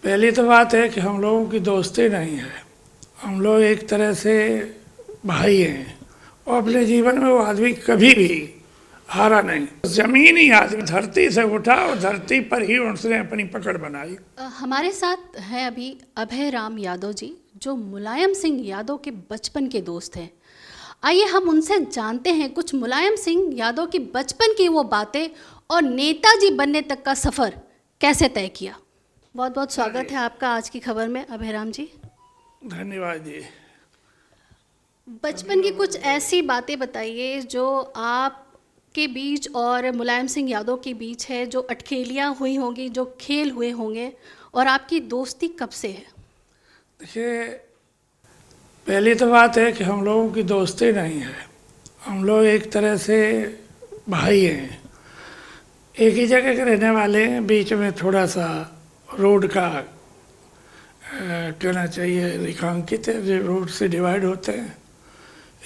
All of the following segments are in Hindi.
पहली तो बात है कि हम लोगों की दोस्ती नहीं है। हम लोग एक तरह से भाई हैं और अपने जीवन में वो आदमी कभी भी हारा नहीं। जमीनी आदमी धरती से उठा और धरती पर ही उसने अपनी पकड़ बनाई। हमारे साथ हैं अभी अभय राम यादव जी, जो मुलायम सिंह यादव के बचपन के दोस्त हैं। आइए हम उनसे जानते हैं कुछ मुलायम सिंह यादव की बचपन की वो बातें और नेताजी बनने तक का सफ़र कैसे तय किया। बहुत बहुत स्वागत है आपका आज की खबर में अभय राम जी। धन्यवाद जी। बचपन की कुछ ऐसी बातें बताइए जो आपके बीच और मुलायम सिंह यादव के बीच है, जो अटखेलियाँ हुई होंगी, जो खेल हुए होंगे, और आपकी दोस्ती कब से है। देखिए, पहली तो बात है कि हम लोगों की दोस्ती नहीं है। हम लोग एक तरह से भाई हैं, एक ही जगह के रहने वाले हैं। बीच में थोड़ा सा रोड का कहना चाहिए रेखांकित है, जो रोड से डिवाइड होते हैं।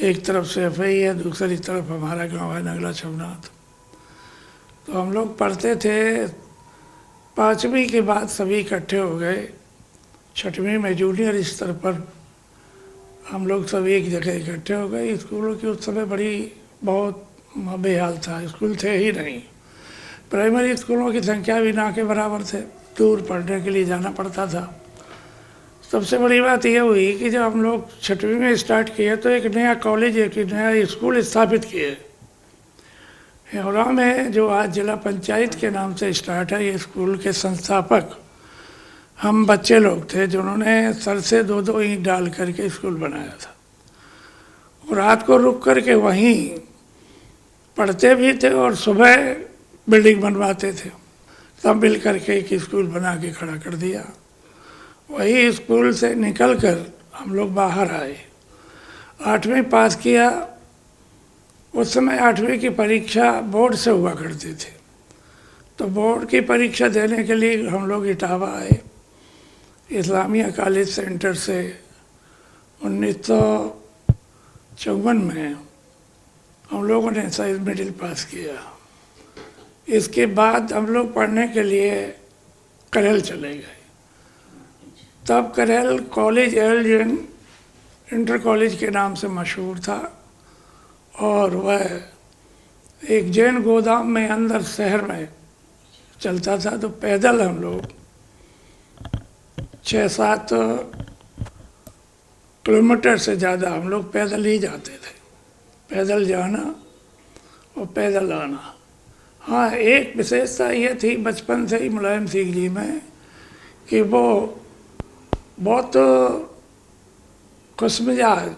एक तरफ से एफआई है, दूसरी तरफ हमारा गांव है नगला छवनाथ। तो हम लोग पढ़ते थे, 5वीं के बाद सभी इकट्ठे हो गए। 6वीं में जूनियर स्तर पर हम लोग सभी एक जगह इकट्ठे हो गए। स्कूलों की उस समय बहुत बेहाल था, स्कूल थे ही नहीं। प्राइमरी स्कूलों की संख्या भी ना के बराबर थे, दूर पढ़ने के लिए जाना पड़ता था। सबसे बड़ी बात यह हुई कि जब हम लोग 6वीं में स्टार्ट किए तो एक नया कॉलेज, एक नया स्कूल स्थापित किए हेवरा में, जो आज जिला पंचायत के नाम से स्टार्ट है। ये स्कूल के संस्थापक हम बच्चे लोग थे, जिन्होंने सर से 2-2 ईंट डाल करके स्कूल बनाया था। और रात को रुक करके वहीं पढ़ते भी थे और सुबह बिल्डिंग बनवाते थे। सब मिल करके एक स्कूल बना के खड़ा कर दिया। वही स्कूल से निकल कर हम लोग बाहर आए, 8वीं पास किया। उस समय 8वीं की परीक्षा बोर्ड से हुआ करती थी, तो बोर्ड की परीक्षा देने के लिए हम लोग इटावा आए। इस्लामिया कॉलेज सेंटर से 1954 में हम लोगों ने साइंस मिडिल पास किया। इसके बाद हम लोग पढ़ने के लिए करेल चले गए। तब करेल कॉलेज एल इंटर कॉलेज के नाम से मशहूर था, और वह एक जैन गोदाम में अंदर शहर में चलता था। तो पैदल हम लोग 6-7 किलोमीटर से ज़्यादा हम लोग पैदल ही जाते थे। पैदल जाना और पैदल आना। हाँ, एक विशेषता ये थी बचपन से ही मुलायम सिंह जी में कि वो बहुत खुशमिजाज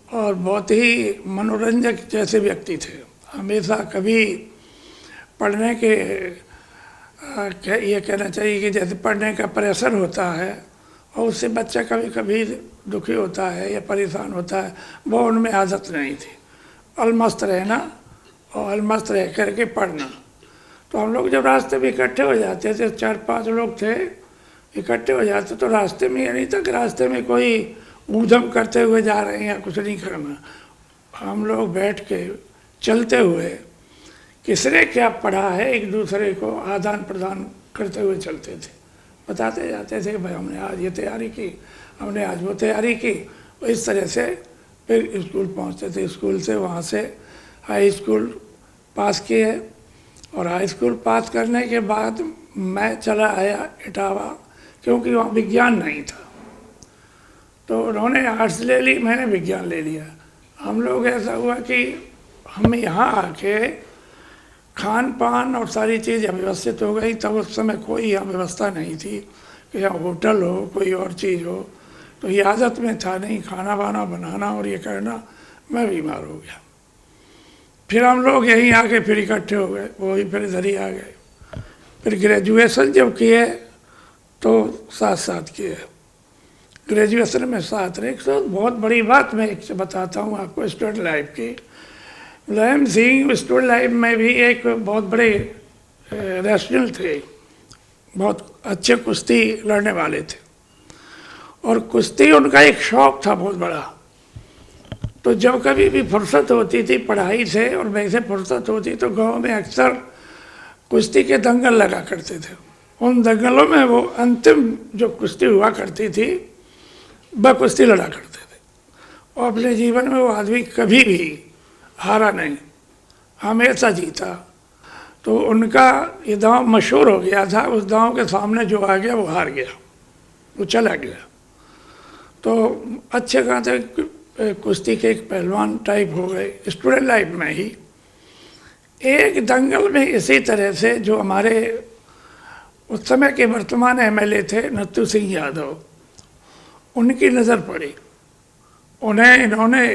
और बहुत ही मनोरंजक जैसे व्यक्ति थे। हमेशा कभी पढ़ने के ये कहना चाहिए कि जैसे पढ़ने का प्रेशर होता है और उससे बच्चा कभी कभी दुखी होता है या परेशान होता है, वो उनमें आदत नहीं थी। अलमस्त रहना और अलमस्त रह करके पढ़ना। तो हम लोग जब रास्ते में इकट्ठे हो जाते थे, 4-5 लोग थे, इकट्ठे हो जाते तो रास्ते में ये नहीं था कि रास्ते में कोई ऊधम करते हुए जा रहे हैं या कुछ नहीं करना। हम लोग बैठ के चलते हुए किसने क्या पढ़ा है एक दूसरे को आदान प्रदान करते हुए चलते थे। बताते जाते थे भाई हमने आज ये तैयारी की, हमने आज वो तैयारी की। इस तरह से फिर स्कूल पहुंचते थे। स्कूल से वहाँ से हाई स्कूल पास किए, और हाई स्कूल पास करने के बाद मैं चला आया इटावा, क्योंकि वहाँ विज्ञान नहीं था। तो उन्होंने आर्ट्स ले ली, मैंने विज्ञान ले लिया। हम लोग ऐसा हुआ कि हम यहाँ आके खान पान और सारी चीज़ व्यवस्थित हो गई। तब उस समय कोई यहाँ व्यवस्था नहीं थी कि यहाँ होटल हो, कोई और चीज़ हो। तो ये आदत में था नहीं खाना वाना बनाना और ये करना। मैं बीमार हो गया। फिर हम लोग यहीं आके फिर इकट्ठे हो गए, वही फिर इधर ही आ गए। फिर ग्रेजुएशन जब किए तो साथ साथ किए। ग्रेजुएशन में साथ रहे। तो बहुत बड़ी बात मैं एक बताता हूँ आपको स्टूडेंट लाइफ की। मुलायम सिंह स्कूल लाइफ में भी एक बहुत बड़े रेस्टल थे, बहुत अच्छे कुश्ती लड़ने वाले थे, और कुश्ती उनका एक शौक था बहुत बड़ा। तो जब कभी भी फुर्सत होती थी पढ़ाई से और वैसे फुर्सत होती तो गांव में अक्सर कुश्ती के दंगल लगा करते थे। उन दंगलों में वो अंतिम जो कुश्ती हुआ करती थी वह कुश्ती लड़ा करते थे, और अपने जीवन में वो आदमी कभी भी हारा नहीं, हमेशा जीता। तो उनका ये दांव मशहूर हो गया था, उस दांव के सामने जो आ गया वो हार गया, वो चला गया। तो अच्छे खासे कुश्ती के एक पहलवान टाइप हो गए स्टूडेंट लाइफ में ही। एक दंगल में इसी तरह से जो हमारे उस समय के वर्तमान एमएलए थे नत्थू सिंह यादव, उनकी नज़र पड़ी, उन्हें इन्होंने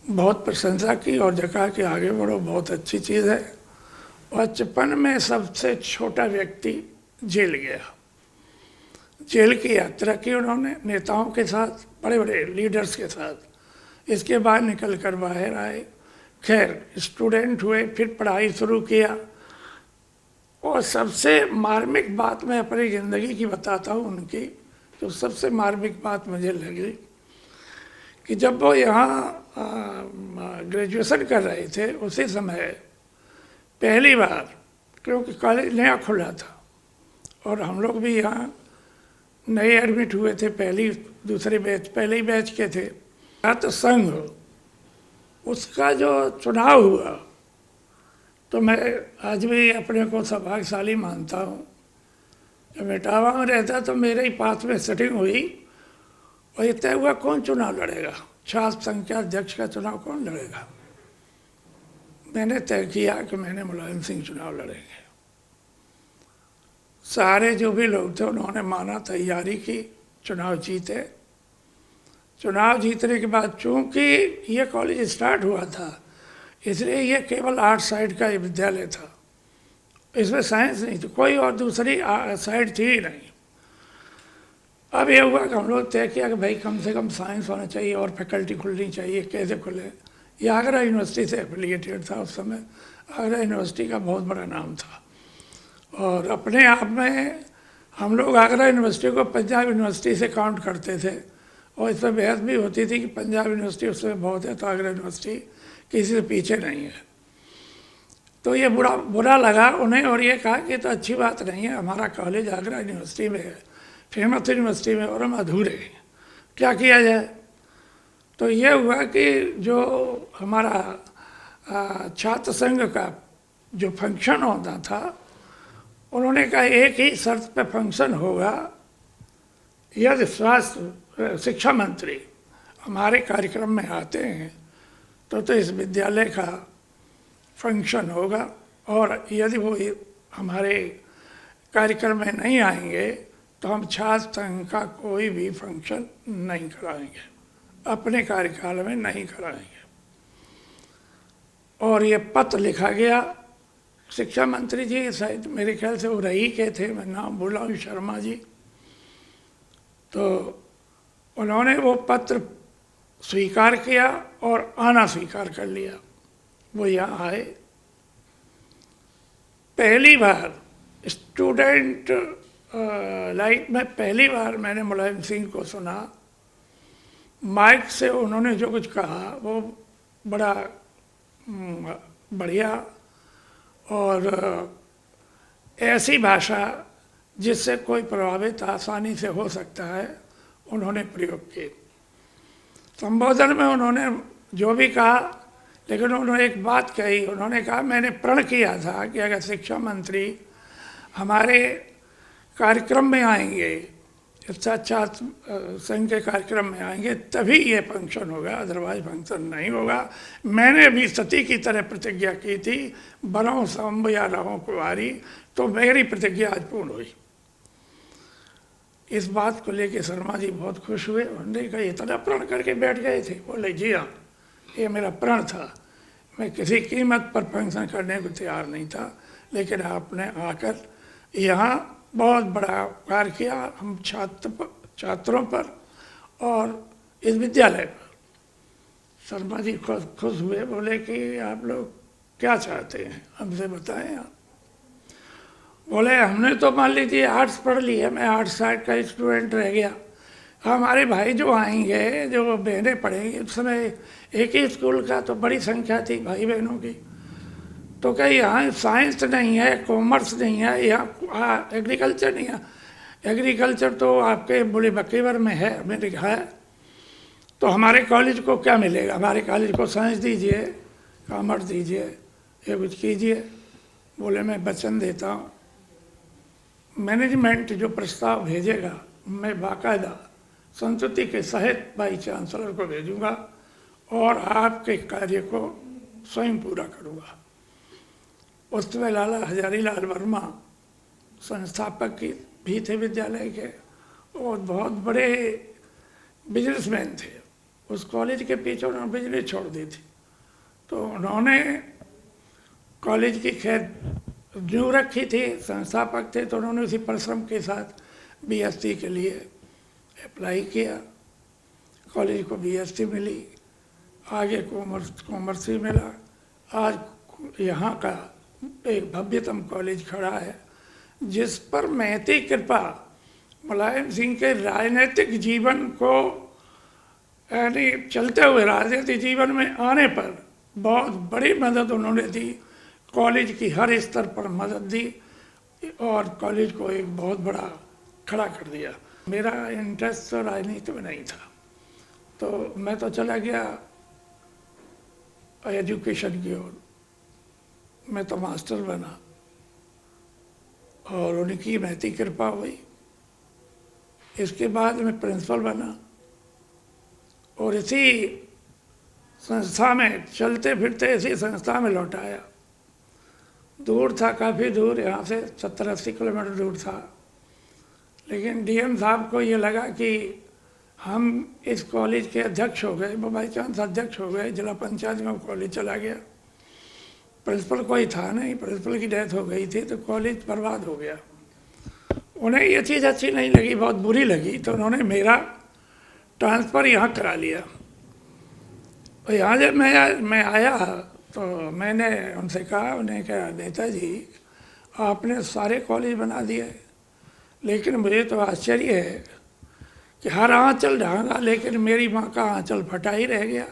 बहुत प्रशंसा की और कहा कि आगे बढ़ो, बहुत अच्छी चीज़ है। 55 में सबसे छोटा व्यक्ति जेल गया, जेल की यात्रा की उन्होंने नेताओं के साथ, बड़े बड़े लीडर्स के साथ। इसके बाद निकल कर बाहर आए, खैर स्टूडेंट हुए, फिर पढ़ाई शुरू किया। और सबसे मार्मिक बात मैं अपनी ज़िंदगी की बताता हूँ उनकी, जो सबसे मार्मिक बात मुझे लगी कि जब वो यहाँ ग्रेजुएशन कर रहे थे उसी समय पहली बार, क्योंकि कॉलेज नया खुला था और हम लोग भी यहाँ नए एडमिट हुए थे, दूसरे बैच, पहले ही बैच के थे। छात्र संघ उसका जो चुनाव हुआ, तो मैं आज भी अपने को सौभाग्यशाली मानता हूँ। जब इटावा में रहता तो मेरे ही पास में सेटिंग हुई और ये तय हुआ कौन चुनाव लड़ेगा, छात्र संघ के अध्यक्ष का चुनाव कौन लड़ेगा। मैंने तय किया कि मैंने मुलायम सिंह चुनाव लड़ेंगे। सारे जो भी लोग थे उन्होंने माना, तैयारी की, चुनाव जीते। चुनाव जीतने के बाद चूंकि ये कॉलेज स्टार्ट हुआ था, इसलिए ये केवल आर्ट साइड का विद्यालय था, इसमें साइंस नहीं थी, कोई और दूसरी साइड थी ही नहीं। अब ये हुआ कि हम लोग तय किया कि भाई कम से कम साइंस होना चाहिए और फैकल्टी खुलनी चाहिए। कैसे खुले, ये आगरा यूनिवर्सिटी से एफिलिएटेड था उस समय। आगरा यूनिवर्सिटी का बहुत बड़ा नाम था और अपने आप में हम लोग आगरा यूनिवर्सिटी को पंजाब यूनिवर्सिटी से काउंट करते थे, और इस पर बहस भी होती थी कि पंजाब यूनिवर्सिटी उसमें बहुत है तो आगरा यूनिवर्सिटी किसी से पीछे नहीं है। तो ये बुरा लगा उन्हें और ये कहा कि तो अच्छी बात नहीं है, हमारा कॉलेज आगरा यूनिवर्सिटी में है, फेमस यूनिवर्सिटी में, और हम अधूरे हैं, क्या किया जाए। तो ये हुआ कि जो हमारा छात्र संघ का जो फंक्शन होता था, उन्होंने कहा एक ही शर्त पे फंक्शन होगा, यदि स्वास्थ्य शिक्षा मंत्री हमारे कार्यक्रम में आते हैं तो इस विद्यालय का फंक्शन होगा, और यदि वो हमारे कार्यक्रम में नहीं आएंगे तो हम छात्र संघ का कोई भी फंक्शन नहीं कराएंगे, अपने कार्यकाल में नहीं कराएंगे। और ये पत्र लिखा गया। शिक्षा मंत्री जी शायद मेरे ख्याल से वो रही के थे, मैं नाम भूला हूँ, शर्मा जी। तो उन्होंने वो पत्र स्वीकार किया और आना स्वीकार कर लिया। वो यहाँ आए, पहली बार स्टूडेंट लाइफ में पहली बार मैंने मुलायम सिंह को सुना। माइक से उन्होंने जो कुछ कहा वो बड़ा बढ़िया और ऐसी भाषा जिससे कोई प्रभावित आसानी से हो सकता है, उन्होंने प्रयोग की। संबोधन में उन्होंने जो भी कहा, लेकिन उन्होंने एक बात कही, उन्होंने कहा मैंने प्रण किया था कि अगर शिक्षा मंत्री हमारे कार्यक्रम में आएंगे, छात्र संघ के कार्यक्रम में आएंगे, तभी ये फंक्शन होगा, अदरवाइज फंक्शन नहीं होगा। मैंने भी सती की तरह प्रतिज्ञा की थी, बनो संभ या रहो कुंवारी, तो मेरी प्रतिज्ञा आज पूर्ण हुई। इस बात को लेके शर्मा जी बहुत खुश हुए। उन्होंने कहा इतना प्रण करके बैठ गए थे? बोले जी हाँ, ये मेरा प्रण था, मैं किसी कीमत पर फंक्शन करने को तैयार नहीं था, लेकिन आपने आकर यहाँ बहुत बड़ा उपकार किया हम छात्रों पर और इस विद्यालय पर। शर्मा जी खुश हुए, बोले कि आप लोग क्या चाहते हैं, हमसे बताएं आप। बोले हमने तो मान लीजिए आर्ट्स पढ़ लिया, मैं आर्ट्स साइड का स्टूडेंट रह गया, हमारे भाई जो आएंगे, जो बहनें पढ़ेंगी, उस समय एक ही स्कूल का तो बड़ी संख्या थी भाई बहनों की, तो क्या यहाँ साइंस नहीं है, कॉमर्स नहीं है, यहाँ एग्रीकल्चर नहीं है? एग्रीकल्चर तो आपके बुढ़ी बकेवर में है, मैंने कहा है। तो हमारे कॉलेज को क्या मिलेगा? हमारे कॉलेज को साइंस दीजिए, कॉमर्स दीजिए, ये कुछ कीजिए। बोले मैं वचन देता हूँ, मैनेजमेंट जो प्रस्ताव भेजेगा मैं बाकायदा संतुति के सहित वाइस चांसलर को भेजूंगा और आपके कार्य को स्वयं पूरा करूंगा। उसमें लाला हजारी लाल वर्मा संस्थापक भी थे विद्यालय के और बहुत बड़े बिजनेसमैन थे। उस कॉलेज के पीछे उन्होंने बिजली छोड़ दी थी, तो उन्होंने कॉलेज की खैर नींव रखी थी, संस्थापक थे, तो उन्होंने उसी परिश्रम के साथ बीएससी के लिए अप्लाई किया। कॉलेज को बीएससी मिली, आगे कॉमर्स ही मिला। आज यहाँ का एक भव्यतम कॉलेज खड़ा है, जिस पर महती कृपा मुलायम सिंह के राजनीतिक जीवन को यानी चलते हुए राजनीतिक जीवन में आने पर बहुत बड़ी मदद उन्होंने दी। कॉलेज की हर स्तर पर मदद दी और कॉलेज को एक बहुत बड़ा खड़ा कर दिया। मेरा इंटरेस्ट तो राजनीति में नहीं था, तो मैं तो चला गया एजुकेशन की ओर। मैं तो मास्टर बना और उनकी महती कृपा हुई। इसके बाद मैं प्रिंसिपल बना और इसी संस्था में चलते फिरते इसी संस्था में लौट आया। दूर था, काफ़ी दूर, यहाँ से 70-80 किलोमीटर दूर था, लेकिन डीएम साहब को ये लगा कि हम इस कॉलेज के अध्यक्ष हो गए, वो बाई चांस अध्यक्ष हो गए, जिला पंचायत में कॉलेज चला गया। प्रिंसिपल कोई था नहीं, प्रिंसिपल की डेथ हो गई थी, तो कॉलेज बर्बाद हो गया। उन्हें ये चीज़ अच्छी नहीं लगी, बहुत बुरी लगी, तो उन्होंने मेरा ट्रांसफ़र यहाँ करा लिया। और यहाँ जब मैं आया तो मैंने उनसे कहा, उन्हें कहा नेताजी आपने सारे कॉलेज बना दिए, लेकिन मुझे तो आश्चर्य है कि हर आंचल ढांगा लेकिन मेरी माँ का आंचल फटा ही रह गया।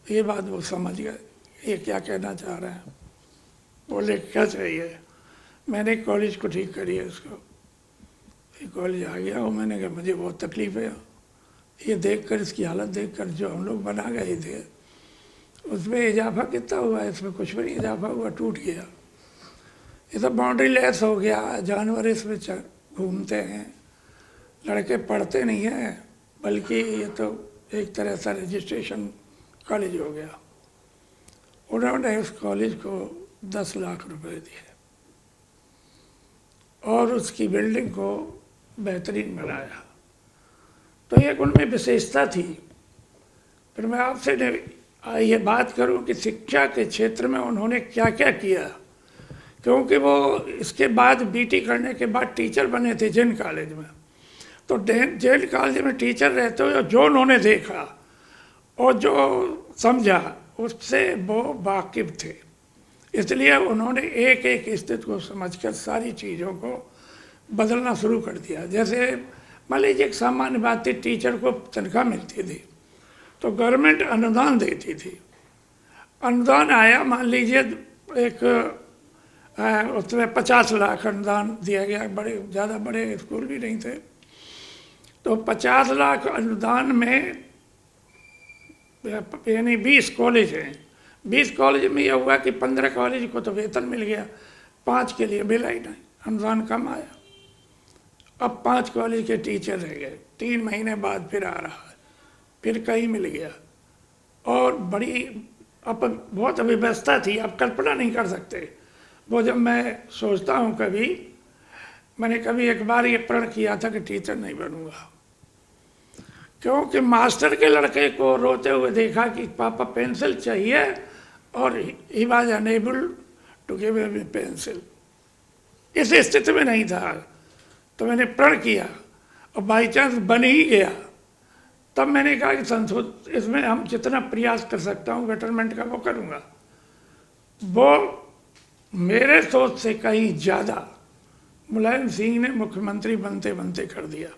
ये बात वो समझ गए, ये क्या कहना चाह रहे हैं। बोले क्या चाहिए? मैंने कॉलेज को ठीक करिए इसको। ये कॉलेज आ गया और मैंने कहा मुझे बहुत तकलीफ है ये देखकर, इसकी हालत देखकर। जो हम लोग बना गए थे उसमें इजाफा कितना हुआ, इसमें कुछ भी नहीं इजाफा हुआ, टूट गया। ये तो बाउंड्री लेस हो गया, जानवर इसमें घूमते हैं, लड़के पढ़ते नहीं हैं, बल्कि ये तो एक तरह से रजिस्ट्रेशन कॉलेज हो गया। उन्होंने उस कॉलेज को 10 लाख रुपए दिए और उसकी बिल्डिंग को बेहतरीन बनाया। तो ये उनमें विशेषता थी। फिर मैं आपसे ये बात करूं कि शिक्षा के क्षेत्र में उन्होंने क्या क्या किया, क्योंकि वो इसके बाद बीटी करने के बाद टीचर बने थे जैन कॉलेज में। तो जैन कॉलेज में टीचर रहते हुए जो उन्होंने देखा और जो समझा उससे वो वाकिफ थे, इसलिए उन्होंने एक एक स्थिति को समझकर सारी चीज़ों को बदलना शुरू कर दिया। जैसे मान लीजिए एक सामान्य बात थी, टीचर को तनख्वाह मिलती थी तो गवर्नमेंट अनुदान देती थी। अनुदान आया, मान लीजिए एक उसमें 50 लाख अनुदान दिया गया, बड़े ज़्यादा बड़े स्कूल भी नहीं थे। तो 50 लाख अनुदान में यानी 20 कॉलेज हैं। 20 कॉलेज में यह हुआ कि 15 कॉलेज को तो वेतन मिल गया, 5 के लिए मिला ही नहीं, अनुदान कम आया। अब 5 कॉलेज के टीचर रह गए, 3 महीने बाद फिर आ रहा है, फिर कहीं मिल गया। और बड़ी अब बहुत अव्यवस्था थी, आप कल्पना नहीं कर सकते। वो जब मैं सोचता हूँ कभी, मैंने कभी एक बार ये प्रण किया था कि टीचर नहीं बनूंगा, क्योंकि मास्टर के लड़के को रोते हुए देखा कि पापा पेंसिल चाहिए और he was unable to give me pencil. इस स्थिति में नहीं था, तो मैंने प्रण किया और बाई चांस बन ही गया। तब मैंने कहा कि संशोध इसमें हम जितना प्रयास कर सकता हूँ बेटरमेंट का वो करूँगा। वो मेरे सोच से कहीं ज़्यादा मुलायम सिंह ने मुख्यमंत्री बनते बनते कर दिया।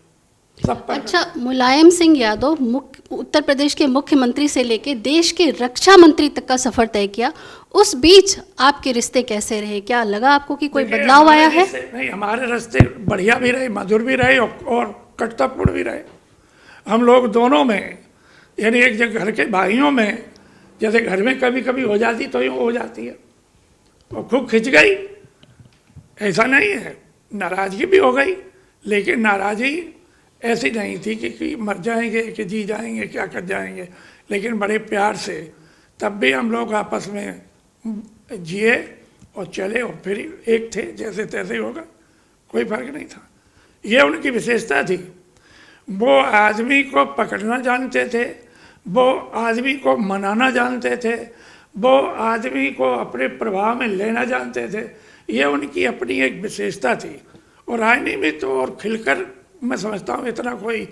सब पर। अच्छा, मुलायम सिंह यादव उत्तर प्रदेश के मुख्यमंत्री से लेके देश के रक्षा मंत्री तक का सफर तय किया। उस बीच आपके रिश्ते कैसे रहे? क्या लगा आपको कि कोई देखिए, बदलाव आया है? नहीं, हमारे रास्ते बढ़िया भी रहे, मधुर भी रहे और कटुतापूर्ण भी रहे। हम लोग दोनों में, यानी एक जगह घर के भाइयों में, जैसे घर में कभी कभी हो जाती तो यूँ हो जाती है, और खूब खिंच गई, ऐसा नहीं है, नाराज़गी भी हो गई, लेकिन नाराज़गी ऐसी नहीं थी कि मर जाएंगे कि जी जाएंगे क्या कर जाएंगे, लेकिन बड़े प्यार से तब भी हम लोग आपस में जिए और चले, और फिर एक थे, जैसे तैसे होगा, कोई फर्क नहीं था। ये उनकी विशेषता थी। वो आदमी को पकड़ना जानते थे, वो आदमी को मनाना जानते थे, वो आदमी को अपने प्रभाव में लेना जानते थे। ये उनकी अपनी एक विशेषता थी। और राजनीति में तो और खिलकर, मैं समझता हूँ इतना कोई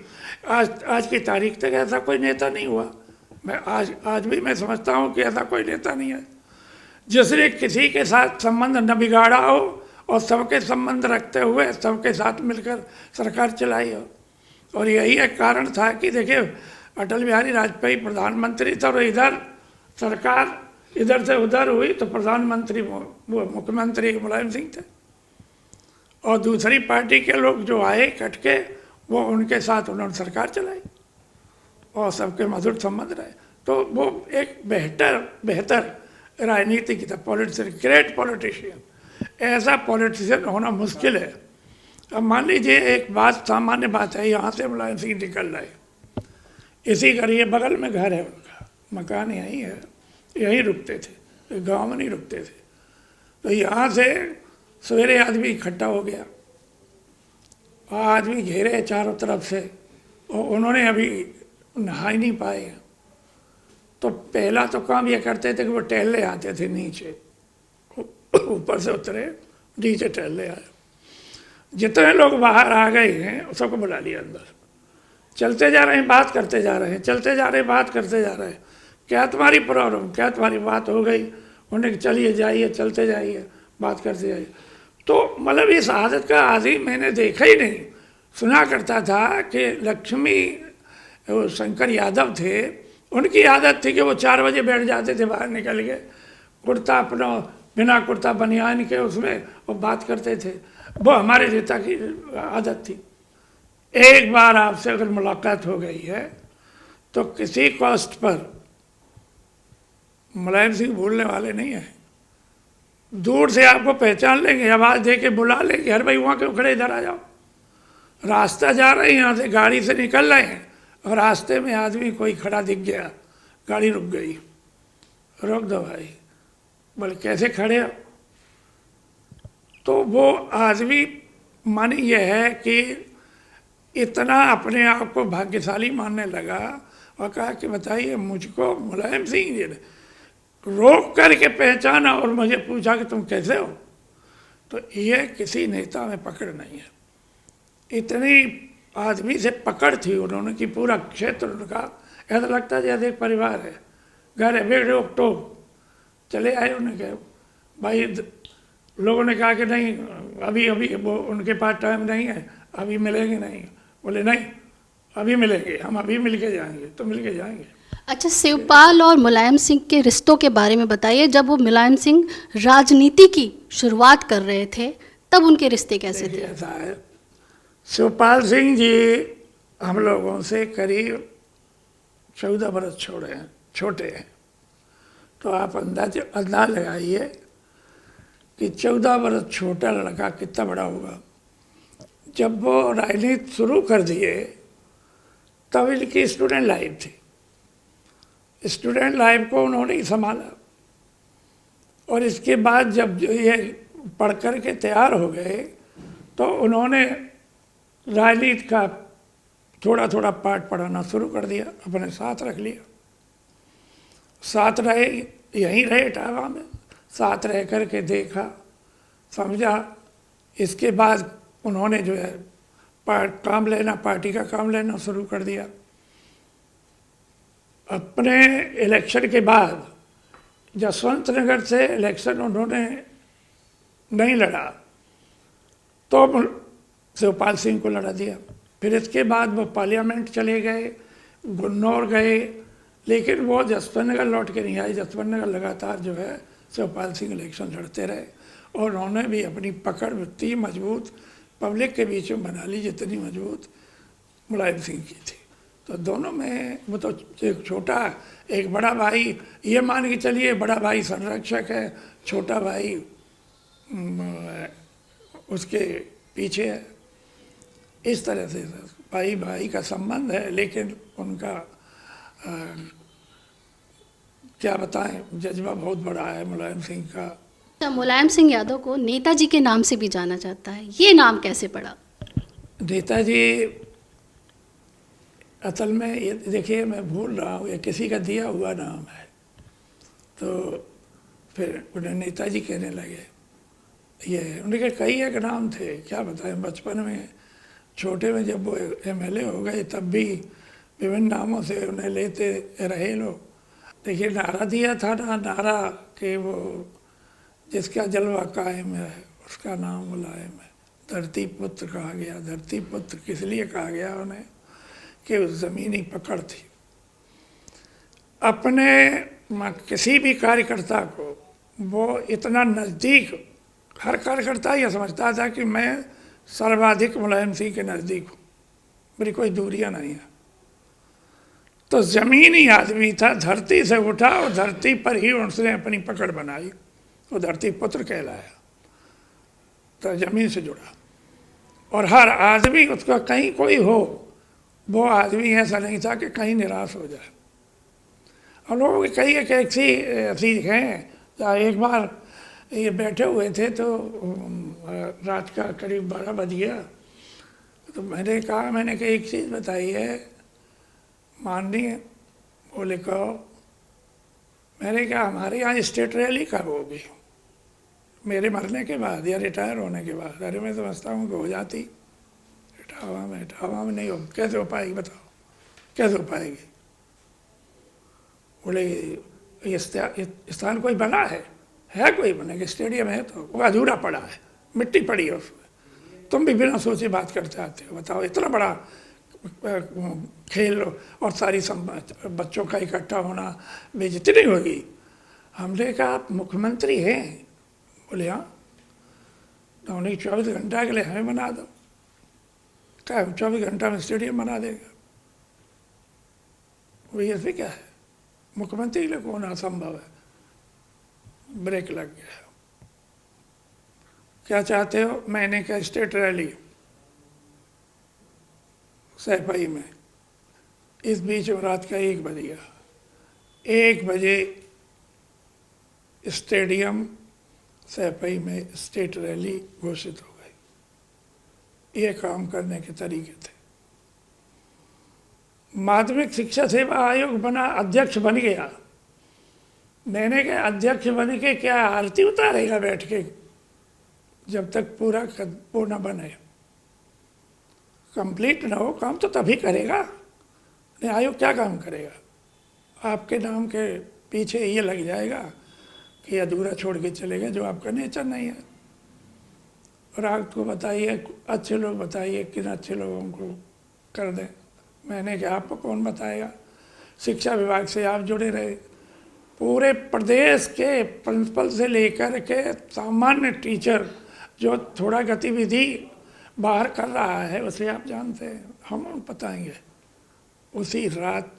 आज की तारीख तक ऐसा कोई नेता नहीं हुआ। मैं आज भी मैं समझता हूँ कि ऐसा कोई नेता नहीं है जिसने किसी के साथ संबंध न बिगाड़ा हो और सबके संबंध रखते हुए सबके साथ मिलकर सरकार चलाई हो। और यही एक कारण था कि देखिए, अटल बिहारी वाजपेयी प्रधानमंत्री थे और इधर सरकार इधर से उधर हुई तो प्रधानमंत्री वो मुख्यमंत्री मुलायम सिंह थे, और दूसरी पार्टी के लोग जो आए कट के, वो उनके साथ उन्होंने सरकार चलाई और सबके मधुर संबंध रहे। तो वो एक बेहतर राजनीतिक था, पॉलिटिशियन, ग्रेट पॉलिटिशियन। ऐसा पॉलिटिशियन होना मुश्किल है। अब मान लीजिए एक बात, सामान्य बात है, यहाँ से मुलायम सिंह निकल रहे, इसी करिए बगल में घर है उनका, मकान यहीं है, यहीं रुकते थे, गांव में नहीं रुकते थे। तो यहाँ से सवेरे आदमी इकट्ठा हो गया, आदमी घेरे चारों तरफ से, और उन्होंने अभी नहा ही नहीं पाए। तो पहला तो काम ये करते थे कि वो टहलने आते थे नीचे, ऊपर से उतरे नीचे टहलने आए। जितने लोग बाहर आ गए हैं सबको बुला लिया अंदर, चलते जा रहे हैं, बात करते जा रहे हैं, चलते जा रहे हैं, बात करते जा रहे हैं, क्या तुम्हारी प्रॉब्लम, क्या तुम्हारी बात हो गई? उन्हें चलिए जाइए, चलते जाइए, बात करते जाइए। तो मतलब इस आदत का आदि मैंने देखा ही नहीं। सुना करता था कि लक्ष्मी शंकर यादव थे, उनकी आदत थी कि वो 4 बजे बैठ जाते थे बाहर निकल के, कुर्ता अपना बिना कुर्ता बनियान के उसमें वो बात करते थे। वो हमारे नेता की आदत थी। एक बार आपसे अगर मुलाकात हो गई है तो किसी कॉस्ट पर मुलायम सिंह भूलने वाले नहीं हैं। दूर से आपको पहचान लेंगे, आवाज़ दे के बुला लेंगे, अरे भाई वहाँ क्यों खड़े, इधर आ जाओ। रास्ता जा रहे हैं, यहाँ से गाड़ी से निकल रहे हैं और रास्ते में आदमी कोई खड़ा दिख गया, गाड़ी रुक गई, रोक दो भाई, बोले कैसे खड़े हो? तो वो आदमी माने यह है कि इतना अपने आप को भाग्यशाली मानने लगा और कहा कि बताइए, मुझको मुलायम सिंह जी ने रोक करके पहचाना और मुझे पूछा कि तुम कैसे हो। तो ये किसी नेता में पकड़ नहीं है। इतनी आदमी से पकड़ थी उन्होंने कि पूरा क्षेत्र उनका ऐसा लगता है जैसे एक परिवार है, घर है, बेटे टोक चले आए। उन्हें कहा भाई, लोगों ने कहा कि नहीं अभी वो उनके पास टाइम नहीं है, अभी मिलेंगे नहीं। बोले नहीं, अभी मिलेंगे, हम अभी मिल के जाएंगे। तो मिल के जाएंगे। अच्छा, शिवपाल और मुलायम सिंह के रिश्तों के बारे में बताइए। जब वो मुलायम सिंह राजनीति की शुरुआत कर रहे थे तब उनके रिश्ते कैसे थे? ऐसा है, शिवपाल सिंह जी हम लोगों से करीब 14 बरस छोटे हैं। तो आप अंदाज लगाइए कि 14 बरस छोटा लड़का कितना बड़ा होगा। जब वो राजनीति शुरू कर दिए तब इनकी स्टूडेंट लाइफ थी। स्टूडेंट लाइफ को उन्होंने ही संभाला, और इसके बाद जब ये पढ़ कर के तैयार हो गए तो उन्होंने राजनीति का थोड़ा थोड़ा पाठ पढ़ाना शुरू कर दिया, अपने साथ रख लिया। साथ रहे, यहीं रहे इटावा में, साथ रह कर के देखा, समझा। इसके बाद उन्होंने जो है काम लेना, पार्टी का काम लेना शुरू कर दिया। अपने इलेक्शन के बाद जसवंत नगर से इलेक्शन उन्होंने नहीं लड़ा तो शिवपाल सिंह को लड़ा दिया। फिर इसके बाद वो पार्लियामेंट चले गए, गुन्नौर गए, लेकिन वो जसवंत नगर लौट के नहीं आई। जसवंत नगर लगातार जो है शिवपाल सिंह इलेक्शन लड़ते रहे और उन्होंने भी अपनी पकड़ उतनी मजबूत पब्लिक के बीच में बना ली जितनी मजबूत मुलायम सिंह की थी। तो दोनों में वो तो एक छोटा एक बड़ा भाई, ये मान के चलिए बड़ा भाई संरक्षक है, छोटा भाई उसके पीछे है। इस तरह से भाई भाई का संबंध है, लेकिन उनका क्या बताएं, जज्बा बहुत बड़ा है मुलायम सिंह का। अच्छा, मुलायम सिंह यादव को नेताजी के नाम से भी जाना जाता है, ये नाम कैसे पड़ा? नेताजी असल में ये देखिए, मैं भूल रहा हूँ, ये किसी का दिया हुआ नाम है, तो फिर उन्हें नेताजी कहने लगे। ये उनके कई एक नाम थे, क्या बताएं। बचपन में छोटे में जब वो MLA हो गए तब भी विभिन्न नामों से उन्हें लेते रहे लोग। देखिए, नारा दिया था ना, नारा कि वो जिसका जलवा कायम है उसका नाम मुलायम है। धरती पुत्र कहा गया। धरती पुत्र किस लिए कहा गया उन्हें कि उस ज़मीनी पकड़ थी। अपने किसी भी कार्यकर्ता को वो इतना नज़दीक, हर कार्यकर्ता ये समझता था कि मैं सर्वाधिक मुलायम सिंह के नज़दीक हूँ, मेरी कोई दूरियां नहीं है। तो ज़मीनी आदमी था, धरती से उठा और धरती पर ही उसने अपनी पकड़ बनाई, वो धरती पुत्र कहलाया। तो ज़मीन से जुड़ा, और हर आदमी उसका कहीं कोई हो, वो आदमी ऐसा नहीं था कि कहीं निराश हो जाए। और लोगों की कई एक ऐसी हैं। एक बार ये बैठे हुए थे तो रात का करीब 12 बज गया, तो मैंने कहा एक चीज़ बताइए माननीय। बोले कहो। मैंने कहा हमारे यहाँ स्टेट रैली कब होगी, मेरे मरने के बाद या रिटायर होने के बाद? अरे मैं समझता हूँ कि हो जाती, इटावा में नहीं हो। कैसे हो पाएगी बताओ, कैसे हो पाएगी? बोले ये स्थान कोई बना है कोई बने कि स्टेडियम है तो वो अधूरा पड़ा है, मिट्टी पड़ी है उसमें, तुम भी बिना सोचे बात करते आते हो। बताओ, इतना बड़ा खेल और सारी बच्चों का इकट्ठा होना बेइज्जती नहीं होगी? हमने कहा आप मुख्यमंत्री हैं? बोले हाँ। तो उन्हें 24 घंटा के लिए हमें बना दो। क्या 24 घंटा में स्टेडियम बना देगा? वो ऐसे क्या है, मुख्यमंत्री के लिए कौन असंभव है? ब्रेक लग गया। क्या चाहते हो? मैंने कहा स्टेट रैली सैफई में। इस बीच में रात का 1 बज गया। 1 बजे स्टेडियम सैफई में स्टेट रैली घोषित हो गई। ये काम करने के तरीके थे। माध्यमिक शिक्षा सेवा आयोग बना, अध्यक्ष बन गया। मैंने कहा अध्यक्ष बन के क्या आरती उतारेगा बैठ के, जब तक पूरा वो न बने, कंप्लीट ना हो काम, तो तभी करेगा। नहीं, आयोग क्या काम करेगा? आपके नाम के पीछे ये लग जाएगा कि अधूरा छोड़ के चले गए, जो आपका नेचर नहीं है। और आपको बताइए, अच्छे लोग बताइए किन अच्छे लोगों को कर दें। मैंने कहा आपको कौन बताएगा? शिक्षा विभाग से आप जुड़े रहे, पूरे प्रदेश के प्रिंसिपल से लेकर के सामान्य टीचर जो थोड़ा गतिविधि बाहर कर रहा है उसे आप जानते हैं, हम बताएंगे। उसी रात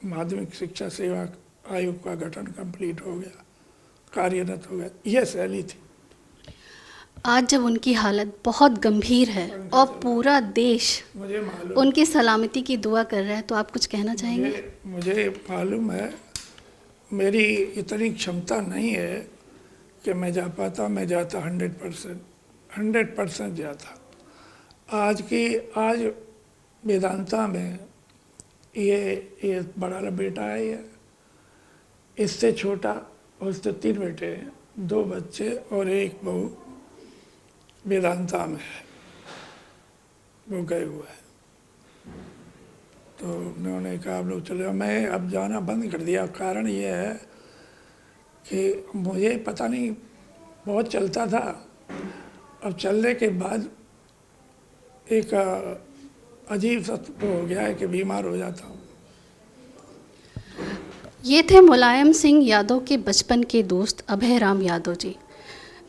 माध्यमिक शिक्षा सेवा आयोग का गठन कंप्लीट हो गया, कार्यरत हो गया। यह शैली थी। आज जब उनकी हालत बहुत गंभीर है और पूरा देश मुझे मालूम, उनकी सलामती की दुआ कर रहा है, तो आप कुछ कहना चाहेंगे? मुझे मालूम है, मेरी इतनी क्षमता नहीं है कि मैं जा पाता। मैं जाता 100% जाता। आज वेदांता में ये बड़ा बेटा है, ये इससे छोटा, उससे 3 बेटे हैं, 2 बच्चे और 1 बहू वेदांता में है, वो गए हुए हैं। तो उन्होंने कहा आप लोग चले जाओ। मैं अब जाना बंद कर दिया। कारण ये है कि मुझे पता नहीं, बहुत चलता था, अब चलने के बाद एक अजीब सा वो हो गया है कि बीमार हो जाता हूँ। ये थे मुलायम सिंह यादव के बचपन के दोस्त अभय राम यादव जी,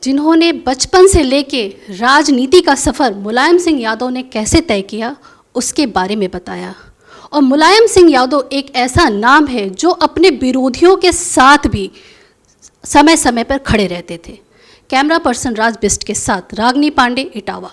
जिन्होंने बचपन से लेके राजनीति का सफ़र मुलायम सिंह यादव ने कैसे तय किया उसके बारे में बताया। और मुलायम सिंह यादव एक ऐसा नाम है जो अपने विरोधियों के साथ भी समय समय पर खड़े रहते थे। कैमरा पर्सन राज बिस्ट के साथ रागनी पांडे, इटावा।